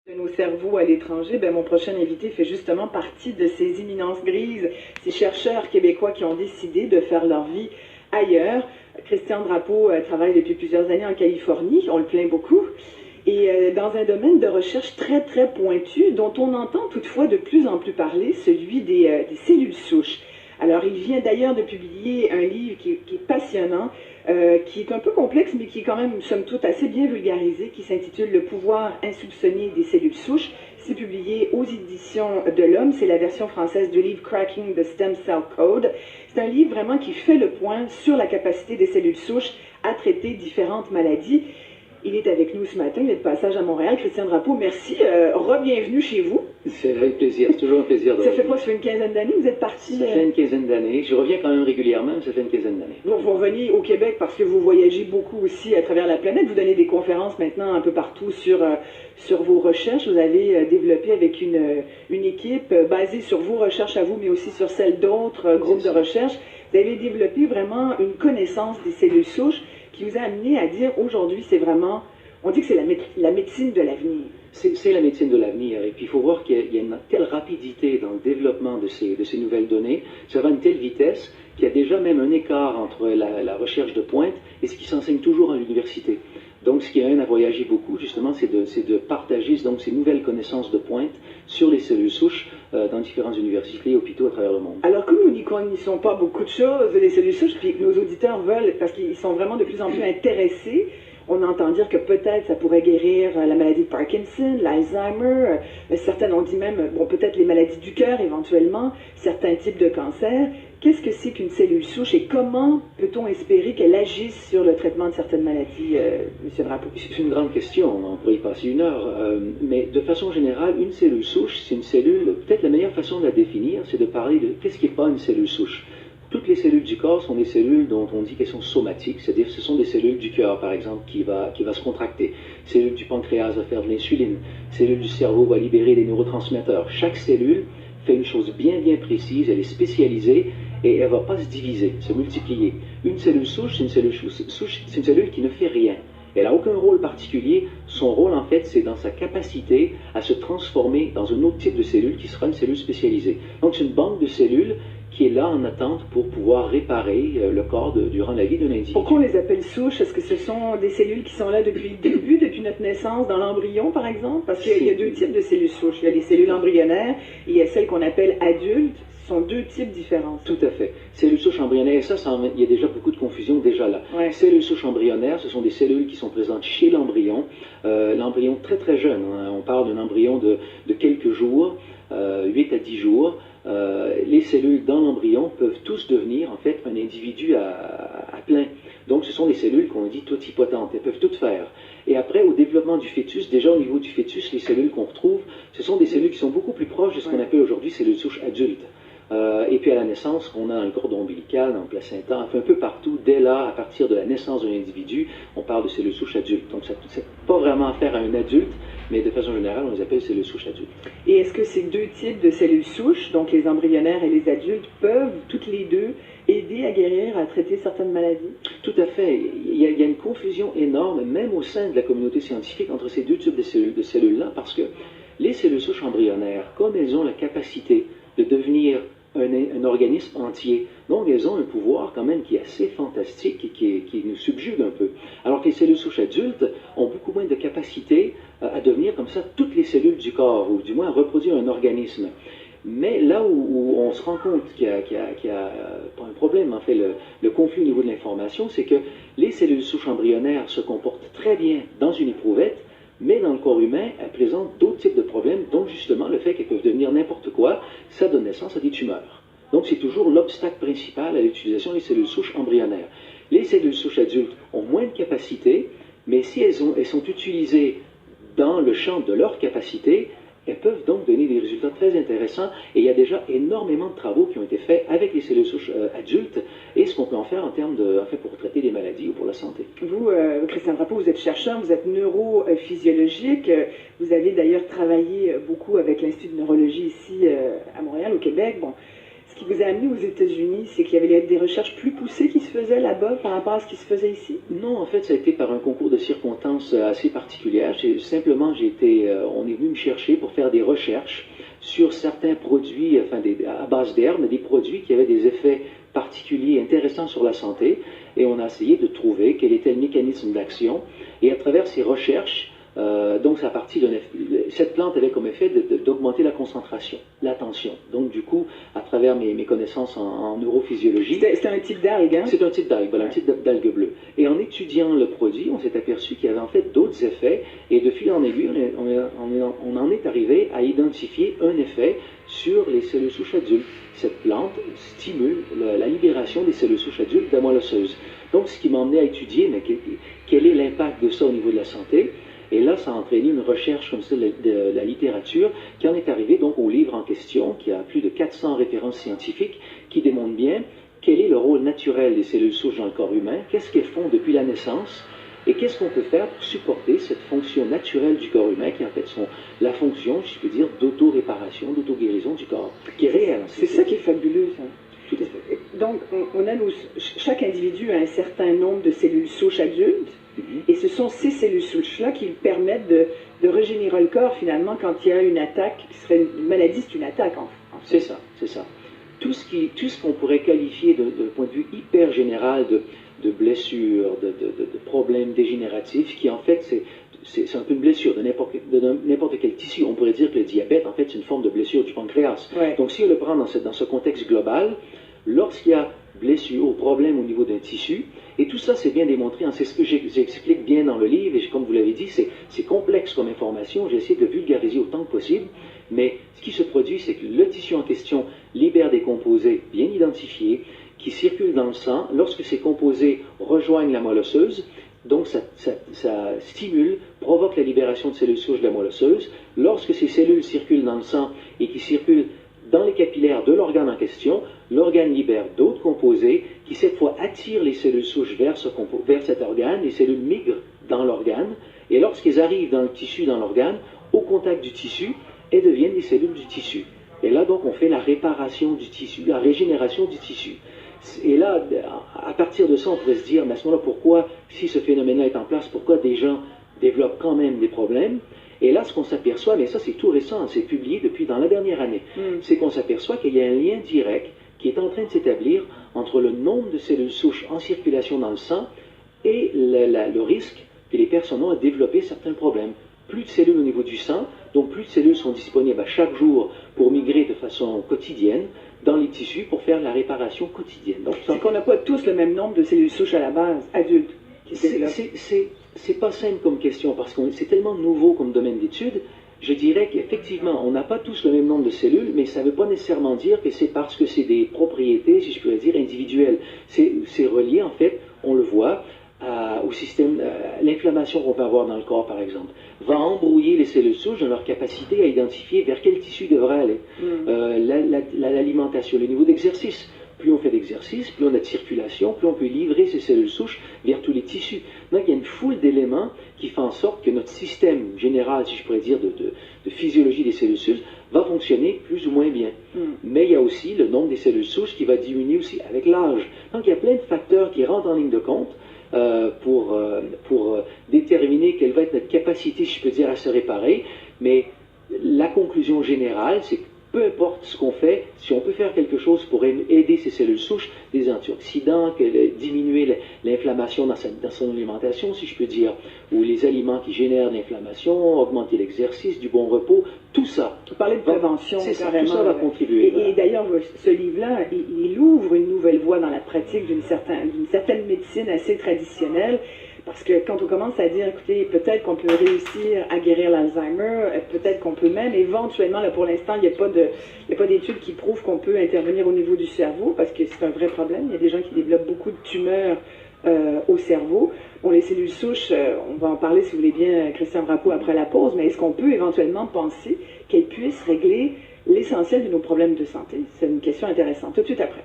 De nos cerveaux à l'étranger, ben, mon prochain invité fait justement partie de ces imminences grises, ces chercheurs québécois qui ont décidé de faire leur vie ailleurs. Christian Drapeau travaille depuis plusieurs années en Californie, on le plaint beaucoup, et dans un domaine de recherche très très pointu dont on entend toutefois de plus en plus parler, celui des cellules souches. Alors, il vient d'ailleurs de publier un livre qui est passionnant, qui est un peu complexe, mais qui est quand même, somme toute, assez bien vulgarisé, qui s'intitule Le pouvoir insoupçonné des cellules souches. C'est publié aux éditions de l'Homme. C'est la version française du livre Cracking the Stem Cell Code. C'est un livre vraiment qui fait le point sur la capacité des cellules souches à traiter différentes maladies. Il est avec nous ce matin, il est de passage à Montréal. Christian Drapeau, merci. Re-bienvenue chez vous. C'est avec plaisir, c'est toujours un plaisir. Ça fait quoi, ça fait une quinzaine d'années vous êtes parti? Ça fait une quinzaine d'années. Je reviens quand même régulièrement, mais ça fait une quinzaine d'années. Vous revenez au Québec parce que vous voyagez beaucoup aussi à travers la planète. Vous donnez des conférences maintenant un peu partout sur vos recherches. Vous avez développé avec une équipe basée sur vos recherches à vous, mais aussi sur celles d'autres groupes de recherche. Vous avez développé vraiment une connaissance des cellules souches qui vous a amené à dire aujourd'hui, c'est vraiment, on dit que c'est la médecine de l'avenir. C'est la médecine de l'avenir. Et puis il faut voir qu'il y a une telle rapidité dans le développement de ces nouvelles données, ça va à une telle vitesse qu'il y a déjà même un écart entre la recherche de pointe et ce qui s'enseigne toujours à l'université. Donc ce qui amène à voyager beaucoup, justement, c'est de partager donc, ces nouvelles connaissances de pointe sur les cellules souches dans différentes universités et hôpitaux à travers le monde. Alors comme nous n'y connaissons pas beaucoup de choses, les cellules souches, puis que nos auditeurs veulent, parce qu'ils sont vraiment de plus en plus intéressés, on entend dire que peut-être ça pourrait guérir la maladie de Parkinson, l'Alzheimer, certaines ont dit même, bon, peut-être les maladies du cœur éventuellement, certains types de cancers. Qu'est-ce que c'est qu'une cellule souche et comment peut-on espérer qu'elle agisse sur le traitement de certaines maladies, M. Drapeau? C'est une grande question, on pourrait y passer une heure, mais de façon générale, une cellule souche, c'est une cellule, peut-être la meilleure façon de la définir, c'est de parler de qu'est-ce qui n'est pas une cellule souche. Toutes les cellules du corps sont des cellules dont on dit qu'elles sont somatiques, c'est-à-dire que ce sont des cellules du cœur, par exemple, qui va se contracter. Cellule du pancréas va faire de l'insuline. Cellule du cerveau va libérer des neurotransmetteurs. Chaque cellule fait une chose bien précise, elle est spécialisée et elle ne va pas se diviser, se multiplier. Une cellule souche, c'est une cellule qui ne fait rien. Elle n'a aucun rôle particulier. Son rôle, en fait, c'est dans sa capacité à se transformer dans un autre type de cellule qui sera une cellule spécialisée. Donc, c'est une banque de cellules qui est là en attente pour pouvoir réparer le corps durant la vie d'un individu. Pourquoi on les appelle souches? Est-ce que ce sont des cellules qui sont là depuis le début, depuis notre naissance, dans l'embryon, par exemple? Parce qu'il y a deux types de cellules souches. Il y a les cellules embryonnaires et il y a celles qu'on appelle adultes. Ce sont deux types différents. Tout à fait. Cellules souches embryonnaires, il y a déjà beaucoup de confusion déjà là. Ouais. Cellules souches embryonnaires, ce sont des cellules qui sont présentes chez l'embryon. L'embryon très très jeune, hein. On parle d'un embryon de quelques jours, 8 à 10 jours. Les cellules dans l'embryon peuvent tous devenir en fait un individu à plein. Donc ce sont des cellules qu'on dit totipotentes, elles peuvent toutes faire. Et après, au développement du fœtus, déjà au niveau du fœtus, les cellules qu'on retrouve, ce sont des cellules qui sont beaucoup plus proches de ce qu'on appelle aujourd'hui cellules souches adultes. Et puis à la naissance, on a un cordon ombilical, dans le placenta, enfin un peu partout, dès là, à partir de la naissance d'un individu, on parle de cellules souches adultes. Donc ça n'a pas vraiment affaire à un adulte, mais de façon générale, on les appelle cellules souches adultes. Et est-ce que ces deux types de cellules souches, donc les embryonnaires et les adultes, peuvent toutes les deux aider à guérir, à traiter certaines maladies? Tout à fait. Il y a une confusion énorme, même au sein de la communauté scientifique, entre ces deux types de cellules-là, parce que les cellules souches embryonnaires, comme elles ont la capacité de devenir un organisme entier. Donc, elles ont un pouvoir quand même qui est assez fantastique et qui nous subjugue un peu. Alors que les cellules souches adultes ont beaucoup moins de capacité à devenir comme ça toutes les cellules du corps, ou du moins à reproduire un organisme. Mais là où on se rend compte qu'il y a pas un problème, en fait, le conflit au niveau de l'information, c'est que les cellules souches embryonnaires se comportent très bien dans une éprouvette, mais dans le corps humain, elles présentent d'autres types de problèmes, donc justement le fait qu'elles peuvent devenir n'importe quoi, ça donne naissance à des tumeurs. Donc c'est toujours l'obstacle principal à l'utilisation des cellules souches embryonnaires. Les cellules souches adultes ont moins de capacité, mais si elles sont utilisées dans le champ de leur capacité, elles peuvent donc donner des résultats très intéressants et il y a déjà énormément de travaux qui ont été faits avec les cellules souches adultes et ce qu'on peut en faire pour traiter des maladies ou pour la santé. Vous, Christian Drapeau, vous êtes chercheur, vous êtes neurophysiologique, vous avez d'ailleurs travaillé beaucoup avec l'Institut de neurologie ici à Montréal, au Québec. Bon, Ce qui vous a amené aux États-Unis, c'est qu'il y avait des recherches plus poussées qui se faisaient là-bas par rapport à ce qui se faisait ici? Non, en fait, ça a été par un concours de circonstances assez particulier. Simplement, on est venu me chercher pour faire des recherches sur certains produits, à base d'herbes, des produits qui avaient des effets particuliers intéressants sur la santé. Et on a essayé de trouver quel était le mécanisme d'action. Et à travers ces recherches, donc c'est à partir cette plante avait comme effet d'augmenter la concentration, l'attention. Donc du coup, à travers mes connaissances en neurophysiologie... C'est un type d'algue, hein? C'est un type d'algue, voilà, un type d'algue bleue. Et en étudiant le produit, on s'est aperçu qu'il y avait en fait d'autres effets, et de fil en aiguille, on en est arrivé à identifier un effet sur les cellules souches adultes. Cette plante stimule la libération des cellules souches adultes de la moelle osseuse. Donc ce qui m'a amené à étudier, mais quel est l'impact de ça au niveau de la santé? Et là, ça a entraîné une recherche comme ça de la littérature qui en est arrivée donc au livre en question, qui a plus de 400 références scientifiques, qui démontrent bien quel est le rôle naturel des cellules souches dans le corps humain, qu'est-ce qu'elles font depuis la naissance, et qu'est-ce qu'on peut faire pour supporter cette fonction naturelle du corps humain, qui est en fait la fonction, si je peux dire, d'auto-réparation, d'auto-guérison du corps, qui est réelle. C'est ça qui est fabuleux, ça. Tout à fait. Donc, chaque individu a un certain nombre de cellules souches adultes, et ce sont ces cellules souches-là qui permettent de régénérer le corps, finalement, quand il y a une attaque, qui serait une maladie, c'est une attaque, en fait. C'est ça. Tout ce qu'on pourrait qualifier de point de vue hyper général de blessures, de problèmes dégénératifs, qui en fait, c'est un peu une blessure de n'importe quel tissu. On pourrait dire que le diabète, en fait, c'est une forme de blessure du pancréas. Ouais. Donc, si on le prend dans ce contexte global, lorsqu'il y a blessure ou problème au niveau d'un tissu, et tout ça c'est bien démontré, hein, c'est ce que j'explique bien dans le livre, et comme vous l'avez dit, c'est complexe comme information, j'ai essayé de vulgariser autant que possible, mais ce qui se produit, c'est que le tissu en question libère des composés bien identifiés, qui circulent dans le sang. Lorsque ces composés rejoignent la moelle osseuse, donc ça stimule, provoque la libération de cellules souches de la moelle osseuse. Lorsque ces cellules circulent dans le sang et qui circulent dans les capillaires de l'organe en question, l'organe libère d'autres composés qui cette fois attirent les cellules souches vers cet organe, les cellules migrent dans l'organe, et lorsqu'elles arrivent dans le tissu, dans l'organe, au contact du tissu, elles deviennent des cellules du tissu. Et là donc on fait la réparation du tissu, la régénération du tissu. Et là, à partir de ça, on pourrait se dire, mais à ce moment-là, pourquoi, si ce phénomène-là est en place, pourquoi des gens développent quand même des problèmes? Et là, ce qu'on s'aperçoit, mais ça c'est tout récent, c'est publié dans la dernière année, c'est qu'on s'aperçoit qu'il y a un lien direct qui est en train de s'établir entre le nombre de cellules souches en circulation dans le sang et le risque que les personnes ont à développer certains problèmes. Plus de cellules au niveau du sang, donc plus de cellules sont disponibles à chaque jour pour migrer de façon quotidienne dans les tissus pour faire la réparation quotidienne. Donc, c'est qu'on n'a pas tous le même nombre de cellules souches à la base, adultes. C'est pas simple comme question, parce que c'est tellement nouveau comme domaine d'étude. Je dirais qu'effectivement, on n'a pas tous le même nombre de cellules, mais ça ne veut pas nécessairement dire que c'est parce que c'est des propriétés, si je pourrais dire, individuelles. C'est relié, en fait, on le voit, au système, l'inflammation qu'on peut avoir dans le corps, par exemple, va embrouiller les cellules souches dans leur capacité à identifier vers quel tissu devrait aller. L'alimentation, le niveau d'exercice. Plus on fait d'exercice, plus on a de circulation, plus on peut livrer ces cellules souches vers tous les tissus. Donc il y a une foule d'éléments qui font en sorte que notre système général, si je pourrais dire, de physiologie des cellules souches, va fonctionner plus ou moins bien. Mais il y a aussi le nombre des cellules souches qui va diminuer aussi avec l'âge. Donc il y a plein de facteurs qui rentrent en ligne de compte pour déterminer quelle va être notre capacité, si je peux dire, à se réparer. Mais la conclusion générale, c'est que peu importe ce qu'on fait, si on peut faire quelque chose pour aider ces cellules souches, des antioxydants, diminuer l'inflammation dans son alimentation, si je peux dire, ou les aliments qui génèrent l'inflammation, augmenter l'exercice, du bon repos, tout ça. Vous parlez de prévention, carrément. Tout ça va contribuer. Et d'ailleurs, ce livre-là, il ouvre une nouvelle voie dans la pratique d'une certaine médecine assez traditionnelle. Parce que quand on commence à dire, écoutez, peut-être qu'on peut réussir à guérir l'Alzheimer, peut-être qu'on peut même, éventuellement, là pour l'instant, il n'y a pas d'études qui prouvent qu'on peut intervenir au niveau du cerveau, parce que c'est un vrai problème. Il y a des gens qui développent beaucoup de tumeurs au cerveau. Bon, les cellules souches, on va en parler, si vous voulez bien, Christian Drapeau, après la pause, mais est-ce qu'on peut éventuellement penser qu'elles puissent régler l'essentiel de nos problèmes de santé? C'est une question intéressante. Tout de suite après.